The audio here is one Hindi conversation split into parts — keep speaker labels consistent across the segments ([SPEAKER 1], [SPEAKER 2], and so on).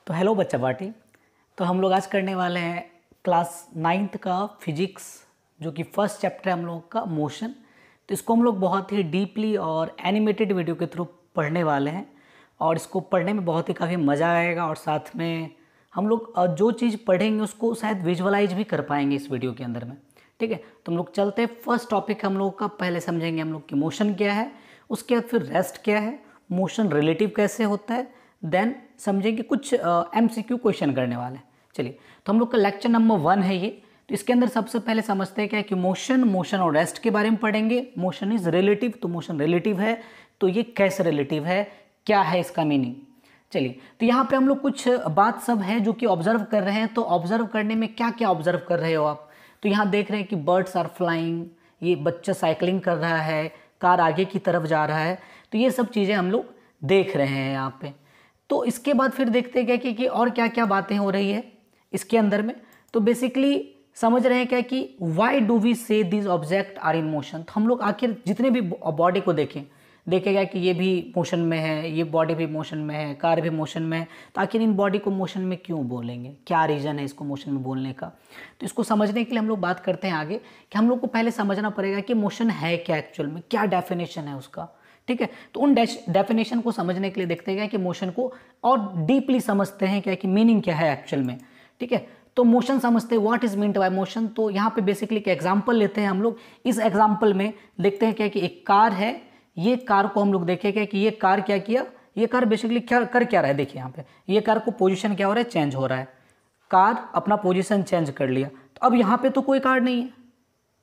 [SPEAKER 1] तो हेलो बच्चा पार्टी। तो हम लोग आज करने वाले हैं क्लास 9th का फिजिक्स, जो कि फर्स्ट चैप्टर है हम लोग का मोशन। तो इसको हम लोग बहुत ही डीपली और एनिमेटेड वीडियो के थ्रू पढ़ने वाले हैं और इसको पढ़ने में बहुत ही काफ़ी मज़ा आएगा और साथ में हम लोग जो चीज़ पढ़ेंगे उसको शायद विजुअलाइज भी कर पाएंगे इस वीडियो के अंदर में। ठीक है, तो हम लोग चलते हैं। फर्स्ट टॉपिक हम लोग का पहले समझेंगे हम लोग कि मोशन क्या है, उसके बाद फिर रेस्ट क्या है, मोशन रिलेटिव कैसे होता है, देन समझेंगे कुछ MCQ क्वेश्चन करने वाले हैं। चलिए, तो हम लोग का लेक्चर नंबर 1 है ये। तो इसके अंदर सबसे पहले समझते हैं क्या है कि मोशन और रेस्ट के बारे में पढ़ेंगे। मोशन इज रिलेटिव, तो मोशन रिलेटिव है तो ये कैसे रिलेटिव है, क्या है इसका मीनिंग। चलिए, तो यहाँ पे हम लोग कुछ बात सब है जो कि ऑब्जर्व कर रहे हैं। तो ऑब्जर्व करने में क्या क्या ऑब्जर्व कर रहे हो आप? तो यहाँ देख रहे हैं कि बर्ड्स आर फ्लाइंग, ये बच्चा साइकिलिंग कर रहा है, कार आगे की तरफ जा रहा है। तो ये सब चीज़ें हम लोग देख रहे हैं यहाँ पे। तो इसके बाद फिर देखते हैं क्या कि और क्या क्या बातें हो रही है इसके अंदर में। तो बेसिकली समझ रहे हैं क्या कि why do we say this object are in motion. तो हम लोग आखिर जितने भी बॉडी को देखेगा कि ये भी मोशन में है, ये बॉडी भी मोशन में है, कार भी मोशन में है। तो आखिर इन बॉडी को मोशन में क्यों बोलेंगे, क्या रीज़न है इसको मोशन में बोलने का। तो इसको समझने के लिए हम लोग बात करते हैं आगे कि हम लोग को पहले समझना पड़ेगा कि मोशन है क्या एक्चुअल में, क्या डेफिनेशन है उसका। ठीक है, तो उन डेफिनेशन को समझने के लिए देखते हैं कि मोशन को और डीपली समझते हैं क्या कि मीनिंग क्या है एक्चुअल में। ठीक है, तो मोशन समझते हैं, what is meant by motion. तो यहाँ पे बेसिकली एक एग्जांपल लेते हैं हम लोग। इस एग्जांपल में देखते हैं क्या कि एक कार है, ये कार को हम लोग देखेंगे कि ये कार क्या किया, ये कार बेसिकली क्या कर क्या रहा है। देखिए यहाँ पे ये कार को पोजीशन क्या हो रहा है, चेंज हो रहा है। कार अपना पोजीशन चेंज कर लिया। तो अब यहाँ पे तो कोई कार नहीं है,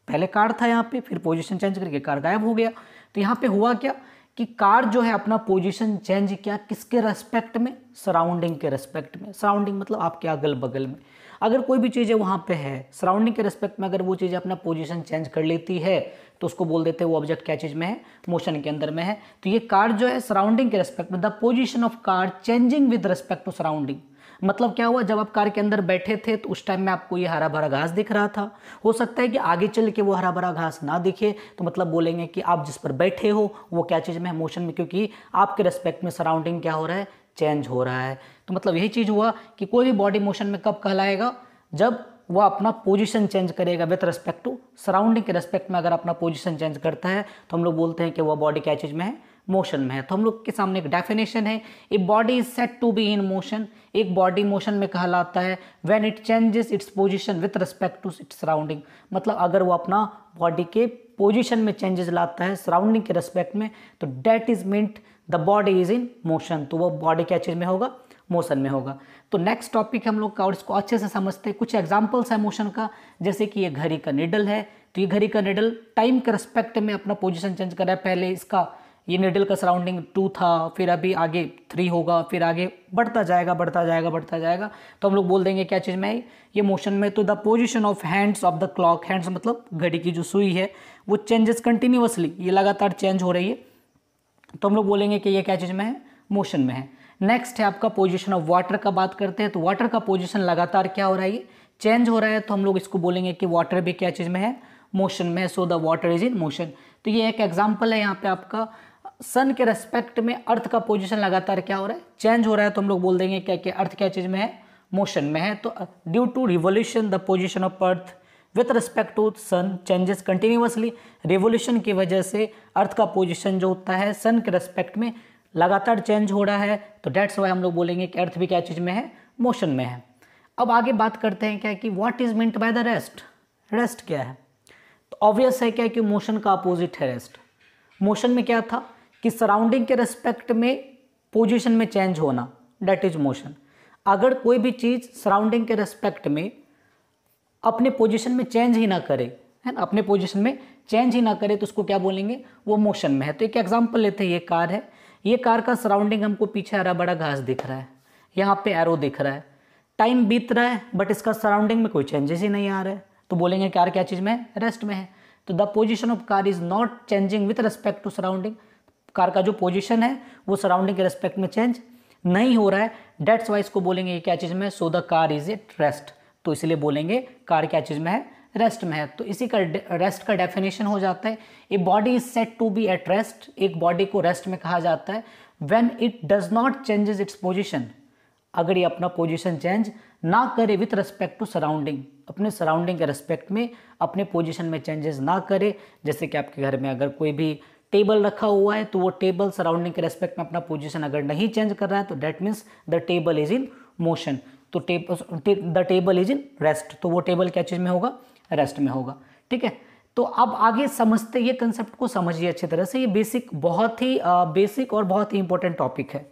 [SPEAKER 1] पहले कार था यहाँ पे, फिर पोजीशन चेंज करके कार गायब हो गया। तो यहाँ पे हुआ क्या कि कार जो है अपना पोजीशन चेंज किया, किसके रेस्पेक्ट में, सराउंडिंग के रेस्पेक्ट में। सराउंडिंग मतलब आपके अगल बगल में अगर कोई भी चीज़ है वहाँ पे है, सराउंडिंग के रेस्पेक्ट में अगर वो चीज़ अपना पोजीशन चेंज कर लेती है तो उसको बोल देते हैं वो ऑब्जेक्ट क्या चीज़ में है, मोशन के अंदर में है। तो ये कार जो है सराउंडिंग के रेस्पेक्ट में, the position of car changing with respect to surrounding. मतलब क्या हुआ, जब आप कार के अंदर बैठे थे तो उस टाइम में आपको ये हरा भरा घास दिख रहा था। हो सकता है कि आगे चल के वो हरा भरा घास ना दिखे, तो मतलब बोलेंगे कि आप जिस पर बैठे हो वो क्या चीज़ में है, मोशन में, क्योंकि आपके रेस्पेक्ट में सराउंडिंग क्या हो रहा है, चेंज हो रहा है। तो मतलब यही चीज़ हुआ कि कोई भी बॉडी मोशन में कब कहलाएगा, जब वह अपना पोजीशन चेंज करेगा विथ रेस्पेक्ट टू सराउंडिंग के रेस्पेक्ट में। अगर अपना पोजीशन चेंज करता है तो हम लोग बोलते हैं कि वह बॉडी क्या चीज़ में है, मोशन में है। तो हम लोग के सामने एक डेफिनेशन है, a body is said to be in motion. एक बॉडी मोशन में कहलाता है when it changes its position with respect to its surrounding. मतलब अगर वो अपना बॉडी के पोजीशन में चेंजेस लाता है सराउंडिंग के रेस्पेक्ट में, तो that is meant the body is in motion. तो वो बॉडी क्या चीज़ में होगा, मोशन में होगा। तो नेक्स्ट टॉपिक हम लोग का, और इसको अच्छे से समझते हैं। कुछ एग्जांपल्स है मोशन का, जैसे कि ये घड़ी का निडल है। तो ये घड़ी का निडल टाइम के रेस्पेक्ट में अपना पोजीशन चेंज कर रहा है। पहले इसका ये निडल का सराउंडिंग 2 था, फिर अभी आगे 3 होगा, फिर आगे बढ़ता जाएगा बढ़ता जाएगा बढ़ता जाएगा। तो हम लोग बोल देंगे क्या चीज़ में है, ये मोशन में। तो the position of hands of the clock, hands मतलब घड़ी की जो सुई है, वो चेंजेस कंटिन्यूअसली, ये लगातार चेंज हो रही है। तो हम लोग बोलेंगे कि ये क्या चीज़ में है, मोशन में है। नेक्स्ट है आपका पोजीशन ऑफ वाटर का बात करते हैं। तो वाटर का पोजीशन लगातार क्या हो रहा है, ये चेंज हो रहा है। तो हम लोग इसको बोलेंगे कि वाटर भी क्या चीज़ में है, मोशन में है। So the water is in motion. तो ये एक एग्जांपल है यहाँ पे आपका। सन के रेस्पेक्ट में अर्थ का पोजीशन लगातार क्या हो रहा है, चेंज हो रहा है। तो हम लोग बोल देंगे क्या कि अर्थ क्या चीज़ में है, मोशन में है। तो due to revolution the position of earth with respect to sun changes continuously. Revolution की वजह से अर्थ का पोजीशन जो होता है सन के रेस्पेक्ट में लगातार चेंज हो रहा है। तो डेट्स वाई हम लोग बोलेंगे कि अर्थ भी क्या चीज़ में है, मोशन में है। अब आगे बात करते हैं क्या कि what is meant by the rest. Rest क्या है? तो ऑब्वियस है क्या कि मोशन का अपोजिट है रेस्ट। मोशन में क्या था कि सराउंडिंग के रेस्पेक्ट में पोजीशन में चेंज होना, डेट इज मोशन। अगर कोई भी चीज़ सराउंडिंग के रेस्पेक्ट में अपने पोजीशन में चेंज ही ना करे, है ना, अपने पोजीशन में चेंज ही ना करे, तो उसको क्या बोलेंगे, वो मोशन में है। तो एक एग्जांपल लेते हैं, ये कार है, ये कार का सराउंडिंग हमको पीछे हरा बड़ा घास दिख रहा है, यहाँ पे एरो दिख रहा है, टाइम बीत रहा है बट इसका सराउंडिंग में कोई चेंजेस ही नहीं आ रहा है। तो बोलेंगे कार क्या चीज़ में है, रेस्ट में है। तो the position of car is not changing with respect to surrounding. Car का जो पोजीशन है वो सराउंडिंग के रेस्पेक्ट में चेंज नहीं हो रहा है, डेट्स वाइज को बोलेंगे ये क्या चीज़ में है, so the car is at rest. तो इसलिए बोलेंगे कार क्या चीज़ में है, रेस्ट में है। तो इसी का रेस्ट का डेफिनेशन हो जाता है, a body is set to be at rest. एक बॉडी को रेस्ट में कहा जाता है when it does not changes its position, अगर ये अपना पोजीशन चेंज ना करे विथ रिस्पेक्ट टू सराउंडिंग, अपने सराउंडिंग के रिस्पेक्ट में अपने पोजीशन में चेंजेस ना करे। जैसे कि आपके घर में अगर कोई भी टेबल रखा हुआ है तो वो टेबल सराउंडिंग के रेस्पेक्ट में अपना पोजीशन अगर नहीं चेंज कर रहा है तो that means the table is in motion. तो the table is in rest, तो वो टेबल क्या चीज़ में होगा, रेस्ट में होगा। ठीक है, तो अब आगे समझते, ये कंसेप्ट को समझिए अच्छी तरह से। ये बेसिक, बहुत ही बेसिक और बहुत ही इंपॉर्टेंट टॉपिक है,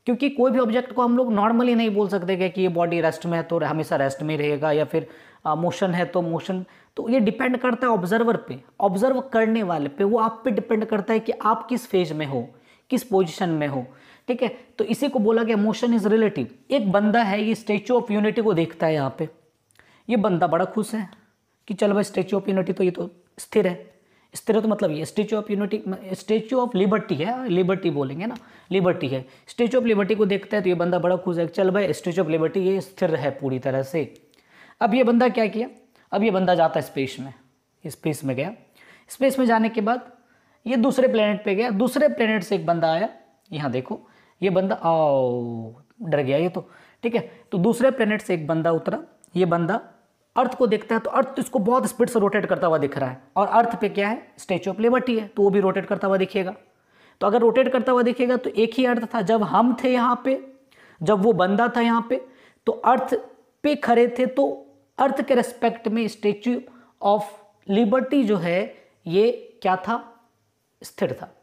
[SPEAKER 1] क्योंकि कोई भी ऑब्जेक्ट को हम लोग नॉर्मली नहीं बोल सकते कि ये बॉडी रेस्ट में है तो हमेशा रेस्ट में रहेगा, या फिर मोशन है तो मोशन। तो ये डिपेंड करता है ऑब्जर्वर पे, ऑब्जर्व करने वाले पे, वो आप पे डिपेंड करता है कि आप किस फेज में हो, किस पोजीशन में हो। ठीक है, तो इसी को बोला गया मोशन इज रिलेटिव। एक बंदा है, ये स्टैच्यू ऑफ यूनिटी को देखता है यहाँ पे, ये बंदा बड़ा खुश है कि चल भाई स्टैच्यू ऑफ यूनिटी तो ये तो स्थिर है। स्थिर है तो मतलब ये statue of unity, statue of liberty है, लिबर्टी बोलेंगे ना, लिबर्टी है। स्टैच्यू ऑफ लिबर्टी को देखता है तो ये बंदा बड़ा खुश है, चल भाई स्टैच्यू ऑफ लिबर्टी ये स्थिर है पूरी तरह से। अब ये बंदा क्या किया, अब ये बंदा जाता है स्पेस में, स्पेस में गया। स्पेस में जाने के बाद ये दूसरे प्लेनेट पे गया, दूसरे प्लेनेट से एक बंदा आया, यहाँ देखो ये बंदा, डर गया ये तो। ठीक है, तो दूसरे प्लेनेट से एक बंदा उतरा, ये बंदा अर्थ को देखता है तो अर्थ इसको बहुत स्पीड से रोटेट करता हुआ दिख रहा है, और अर्थ पे क्या है, स्टैच्यू ऑफ लिबर्टी है, तो वो भी रोटेट करता हुआ दिखेगा। तो अगर रोटेट करता हुआ दिखेगा तो एक ही अर्थ था जब हम थे यहाँ पे, जब वो बंदा था यहाँ पे, तो अर्थ पे खड़े थे, तो अर्थ के रेस्पेक्ट में स्टैच्यू ऑफ लिबर्टी जो है ये क्या था, स्थिर था।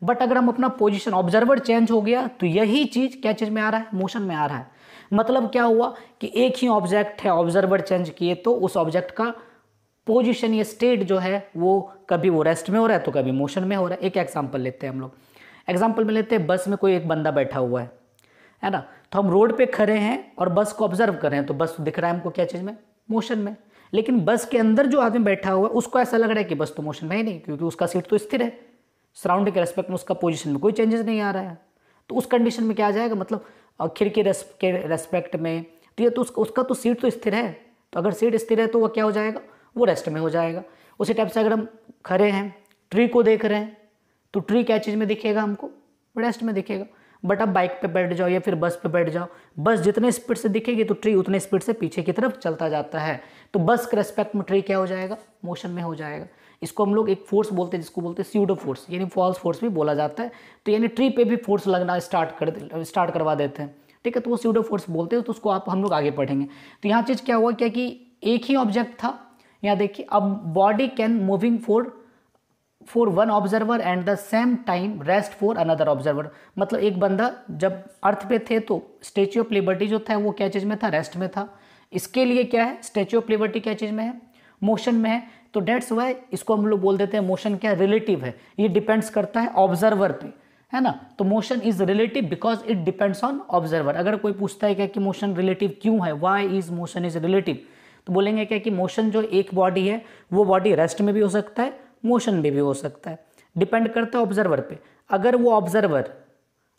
[SPEAKER 1] बट अगर हम अपना पोजीशन, ऑब्जर्वर चेंज हो गया तो यही चीज क्या चीज में आ रहा है, मोशन में आ रहा है। मतलब क्या हुआ कि एक ही ऑब्जेक्ट है, ऑब्जर्वर चेंज किए तो उस ऑब्जेक्ट का पोजीशन या स्टेट जो है वो कभी वो रेस्ट में हो रहा है तो कभी मोशन में हो रहा है। एक एग्जांपल लेते हैं हम लोग, एग्जांपल में लेते हैं बस में कोई एक बंदा बैठा हुआ है ना, तो हम रोड पे खड़े हैं और बस को ऑब्जर्व कर रहे हैं, तो बस दिख रहा है हमको क्या चीज़ में, मोशन में। लेकिन बस के अंदर जो आदमी बैठा हुआ है उसको ऐसा लग रहा है कि बस तो मोशन में ही नहीं, क्योंकि उसका सीट तो स्थिर है, सराउंडिंग के रेस्पेक्ट में उसका पोजीशन में कोई चेंजेस नहीं आ रहा है। तो उस कंडीशन में क्या आ जाएगा, मतलब खिड़की के रेस्पेक्ट में तो ये तो उसका तो सीट तो स्थिर है, तो अगर सीट स्थिर है तो वो क्या हो जाएगा, वो रेस्ट में हो जाएगा। उसी टाइप से अगर हम खड़े हैं, ट्री को देख रहे हैं, तो ट्री क्या चीज़ में दिखेगा हमको, रेस्ट में दिखेगा। बट आप बाइक पे बैठ जाओ या फिर बस पे बैठ जाओ, बस जितने स्पीड से दिखेगी तो ट्री उतने स्पीड से पीछे की तरफ चलता जाता है, तो बस के रेस्पेक्ट में ट्री क्या हो जाएगा, मोशन में हो जाएगा। इसको हम लोग एक फोर्स बोलते हैं, जिसको बोलते हैं स्यूडो फोर्स, यानी फॉल्स फोर्स भी बोला जाता है। तो यानी ट्री पे भी फोर्स लगना स्टार्ट करवा देते हैं। ठीक है, तो वो स्यूडो फोर्स बोलते हैं, तो उसको हम लोग आगे पढ़ेंगे। तो यहाँ चीज़ क्या हुआ, क्या कि एक ही ऑब्जेक्ट था, यहाँ देखिए, अब body can moving for one observer and the same time rest for another observer. मतलब एक बंदा जब अर्थ पे थे तो स्टैच्यू ऑफ लिबर्टी जो था वो क्या चीज़ में था, रेस्ट में था। इसके लिए क्या है, स्टैच्यू ऑफ लिबर्टी क्या चीज़ में है, मोशन में है। तो डेट्स वाई इसको हम लोग बोल देते हैं मोशन क्या, रिलेटिव है, ये डिपेंड्स करता है ऑब्जर्वर पे, है ना। तो motion is relative because it depends on observer. अगर कोई पूछता है क्या कि मोशन रिलेटिव क्यों है, why is motion is relative, तो बोलेंगे क्या कि मोशन जो एक बॉडी है वो बॉडी रेस्ट में भी हो सकता है, मोशन में भी हो सकता है, डिपेंड करता है ऑब्जर्वर पे। अगर वो ऑब्जर्वर,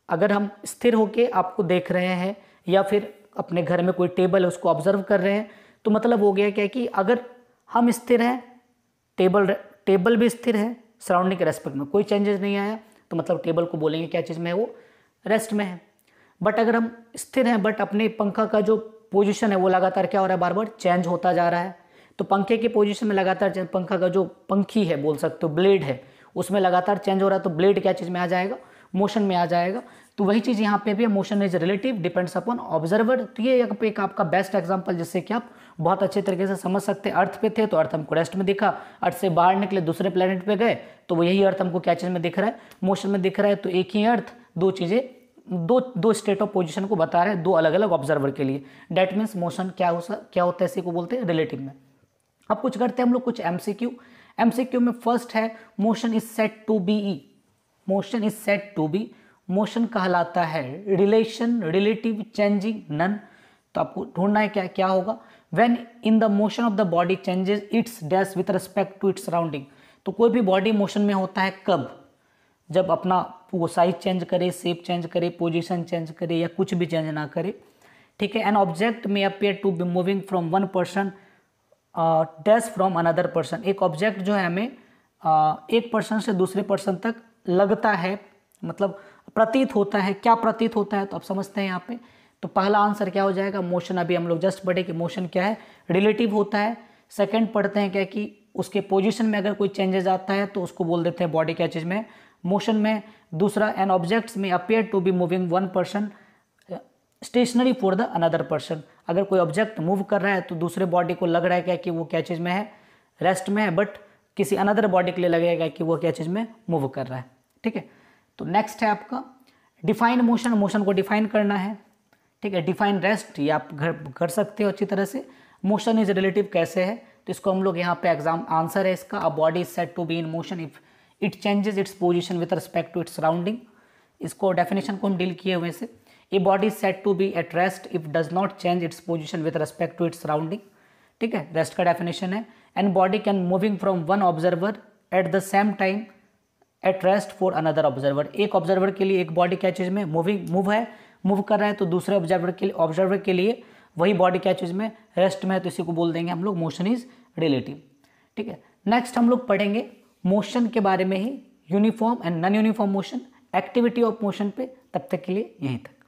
[SPEAKER 1] अगर हम स्थिर होके आपको देख रहे हैं या फिर अपने घर में कोई टेबल है उसको ऑब्जर्व कर रहे हैं, तो मतलब हो गया क्या कि अगर हम स्थिर हैं, टेबल भी स्थिर है, सराउंडिंग के रेस्पेक्ट में कोई चेंजेस नहीं आया, तो मतलब टेबल को बोलेंगे क्या चीज़ में है, वो रेस्ट में है। बट अगर हम स्थिर हैं बट अपने पंखा का जो पोजीशन है वो लगातार क्या हो रहा है, बार बार चेंज होता जा रहा है, तो पंखे के पोजीशन में लगातार, पंखा का जो पंखी है बोल सकते हो, ब्लेड है, उसमें लगातार चेंज हो रहा है, तो ब्लेड क्या चीज़ में आ जाएगा, मोशन में आ जाएगा। तो वही चीज़ यहाँ पे भी है, motion is relative, depends upon observer. तो ये एक आपका बेस्ट एग्जांपल जिससे कि आप बहुत अच्छे तरीके से समझ सकते हैं। अर्थ पे थे तो अर्थ हमको रेस्ट में दिखा, अर्थ से बाहर निकले दूसरे प्लेनेट पे गए तो वो यही अर्थ हमको क्या चीज़ में दिख रहा है, मोशन में दिख रहा है। तो एक ही अर्थ दो चीज़ें, दो स्टेट ऑफ पोजिशन को बता रहे हैं, दो अलग अलग ऑब्जर्वर के लिए। डेट मीन्स मोशन क्या होता है, इसी को बोलते हैं रिलेटिव में। अब कुछ करते हैं हम लोग कुछ एमसीक्यू में फर्स्ट है motion is said to be E, motion is said to be, motion कहलाता है रिलेशन, रिलेटिव, चेंजिंग, नन। तो आपको ढूंढना है क्या क्या होगा, when in the motion of the body changes its dash with respect to its surrounding. तो कोई भी बॉडी मोशन में होता है कब, जब अपना वो साइज चेंज करे, शेप चेंज करे, पोजीशन चेंज करे या कुछ भी चेंज ना करे। ठीक है, an object may appear to be moving from one person dash from another person. एक ऑब्जेक्ट जो है हमें एक पर्सन से दूसरे पर्सन तक लगता है, मतलब प्रतीत होता है। क्या प्रतीत होता है, तो आप समझते हैं यहाँ पे तो पहला आंसर क्या हो जाएगा, मोशन। अभी हम लोग जस्ट पढ़े कि मोशन क्या है, रिलेटिव होता है। सेकंड पढ़ते हैं क्या कि उसके पोजीशन में अगर कोई चेंजेस आता है तो उसको बोल देते हैं बॉडी क्या चीज़ में, मोशन में। दूसरा, an objects may appear to be moving one person stationary for the another person. अगर कोई ऑब्जेक्ट मूव कर रहा है तो दूसरे बॉडी को लग रहा है क्या कि वो क्या चीज़ में है, रेस्ट में है, बट किसी अनदर बॉडी के लिए लगेगा कि वो क्या चीज़ में मूव कर रहा है। ठीक है, तो नेक्स्ट है आपका डिफाइन मोशन। मोशन को डिफाइन करना है। ठीक है, डिफाइन रेस्ट ये आप कर सकते हो अच्छी तरह से। मोशन इज रिलेटिव कैसे है, तो इसको हम लोग यहाँ पे एग्जाम आंसर है इसका, a body is said to be in motion if it changes its position with respect to its surrounding. इसको डेफिनेशन को हम डील किए हुए से। A body is said to be at rest if does not change its position with respect to its surrounding. ठीक है, रेस्ट का डेफिनेशन है, and body can moving from one observer at the same time at rest for another observer. एक ऑब्जर्वर के लिए एक बॉडी क्या चीज़ में मूव कर रहा है, तो दूसरे ऑब्जर्वर के लिए वही बॉडी क्या चीज़ में रेस्ट में है, तो इसी को बोल देंगे हम लोग मोशन इज रिलेटिव। ठीक है, नेक्स्ट हम लोग पढ़ेंगे मोशन के बारे में ही, uniform and non uniform motion, activity of motion पे। तब तक के लिए यहीं तक।